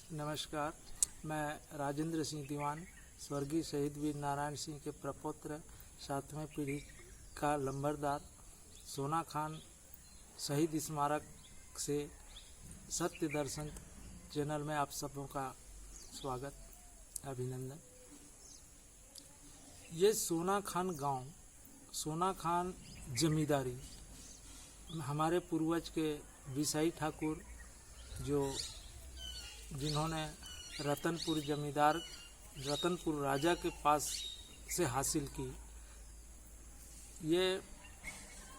नमस्कार, मैं राजेंद्र सिंह दीवान स्वर्गीय शहीद वीर नारायण सिंह के प्रपौत्र 7वें पीढ़ी का लंबरदार सोना खान शहीद स्मारक से सत्य दर्शन चैनल में आप सबों का स्वागत, अभिनंदन। ये सोना खान गांव, सोना खान जमींदारी हमारे पूर्वज के विसाई ठाकुर जिन्होंने रतनपुर राजा के पास से हासिल की। ये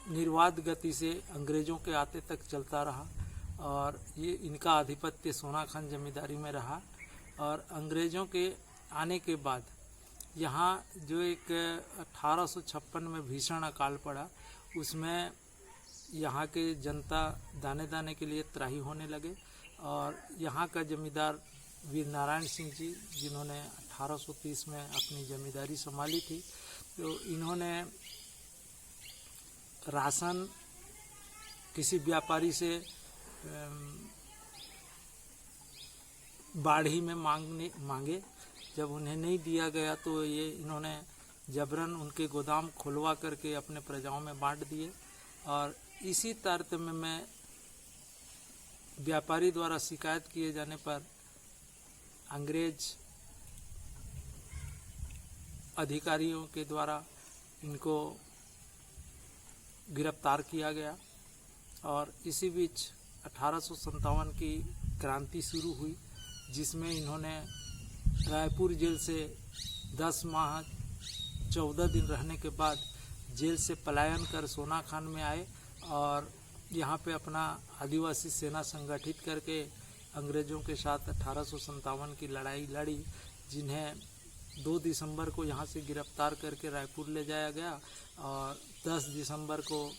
निर्वाध गति से अंग्रेज़ों के आते तक चलता रहा और ये इनका आधिपत्य सोना खान जमींदारी में रहा। और अंग्रेज़ों के आने के बाद यहाँ जो एक 1856 में भीषण अकाल पड़ा, उसमें यहाँ के जनता दाने दाने के लिए त्राही होने लगे। और यहाँ का जमींदार वीर नारायण सिंह जी, जिन्होंने 1830 में अपनी जमींदारी संभाली थी, तो इन्होंने राशन किसी व्यापारी से बाढ़ी में मांगे। जब उन्हें नहीं दिया गया तो इन्होंने जबरन उनके गोदाम खुलवा करके अपने प्रजाओं में बांट दिए। और इसी तारतम्य में व्यापारी द्वारा शिकायत किए जाने पर अंग्रेज अधिकारियों के द्वारा इनको गिरफ्तार किया गया। और इसी बीच 1857 की क्रांति शुरू हुई, जिसमें इन्होंने रायपुर जेल से 10 माह 14 दिन रहने के बाद जेल से पलायन कर सोना खान में आए और यहाँ पे अपना आदिवासी सेना संगठित करके अंग्रेज़ों के साथ 1857 की लड़ाई लड़ी, जिन्हें 2 दिसंबर को यहाँ से गिरफ्तार करके रायपुर ले जाया गया और 10 दिसंबर को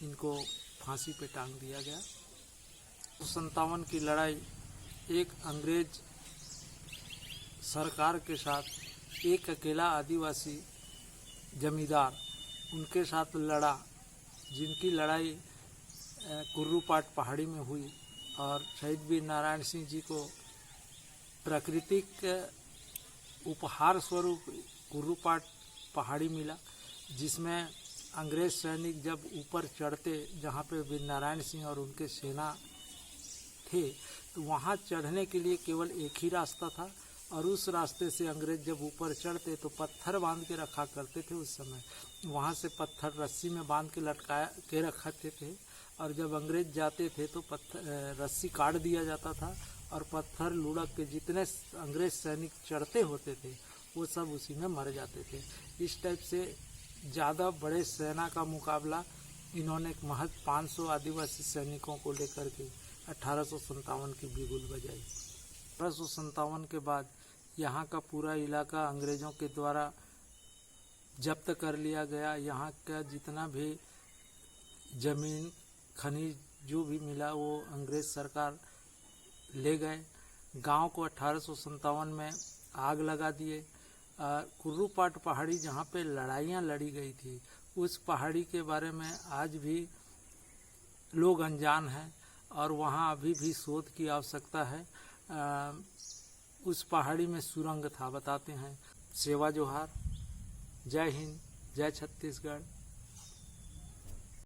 इनको फांसी पे टांग दिया गया। 57 की लड़ाई एक अंग्रेज सरकार के साथ एक अकेला आदिवासी जमींदार उनके साथ लड़ा, जिनकी लड़ाई कुर्रूपाट पहाड़ी में हुई। और शहीद वीर नारायण सिंह जी को प्राकृतिक उपहार स्वरूप कुर्रूपाट पहाड़ी मिला, जिसमें अंग्रेज सैनिक जब ऊपर चढ़ते, जहाँ पे वीर नारायण सिंह और उनके सेना थे, तो वहाँ चढ़ने के लिए केवल एक ही रास्ता था। और उस रास्ते से अंग्रेज जब ऊपर चढ़ते तो पत्थर बांध के रखा करते थे। उस समय वहाँ से पत्थर रस्सी में बांध के लटका के रखते थे और जब अंग्रेज जाते थे तो रस्सी काट दिया जाता था और पत्थर लुढ़क के जितने अंग्रेज सैनिक चढ़ते होते थे वो सब उसी में मर जाते थे। इस टाइप से ज़्यादा बड़े सेना का मुकाबला इन्होंने महज 500 आदिवासी सैनिकों को लेकर के 1857 की बिगुल बजाई। 1857 के बाद यहाँ का पूरा इलाका अंग्रेज़ों के द्वारा जब्त कर लिया गया। यहाँ का जितना भी ज़मीन खनिज जो भी मिला वो अंग्रेज़ सरकार ले गए। गांव को 1857 में आग लगा दिए। कुर्रूपाट पहाड़ी जहाँ पे लड़ाइयाँ लड़ी गई थी, उस पहाड़ी के बारे में आज भी लोग अनजान हैं और वहाँ अभी भी शोध की आवश्यकता है। उस पहाड़ी में सुरंग था, बताते हैं। सेवा जोहार, जय हिंद, जय छत्तीसगढ़।